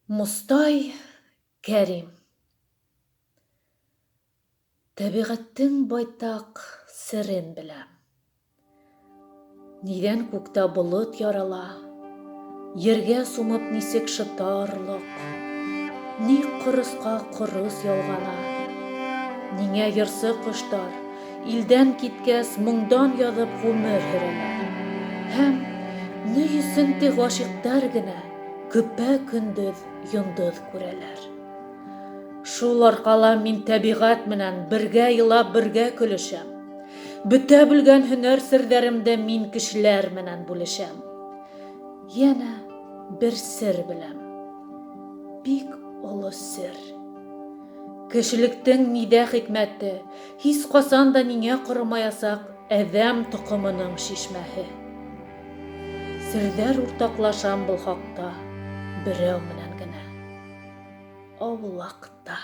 Мостай Кәрим. Тәбиғәттең байтақ серен беләм. Нидән күктә болыт ярала, ергә сумып нисек шытарлык, ни ҡоросҡа ҡорос ялғана, ниңә йырсы ҡоштар илдән киткәс моңдан яҙып ғүмер һөрәләр, һәм ни өсөн тик ғашиҡтәр генә көпә-көндөҙ йондоҙ күрәләр. Шул арҡала мин тәбиғәт менән бергә илап, бергә көлөшәм. Бөтә белгән һөнәр серҙәремде мин кешеләр менән бүлешәм. Йәнә бер сер беләм. Бик оло сер. Кешелектең ниҙә хикмәте, һис ҡасан да ниңә ҡоромаясаҡ әҙәм тоҡомоноң шишмәһе. Серҙәр уртаҡлашам был хаҡта берәү менән генә. Аулаҡта.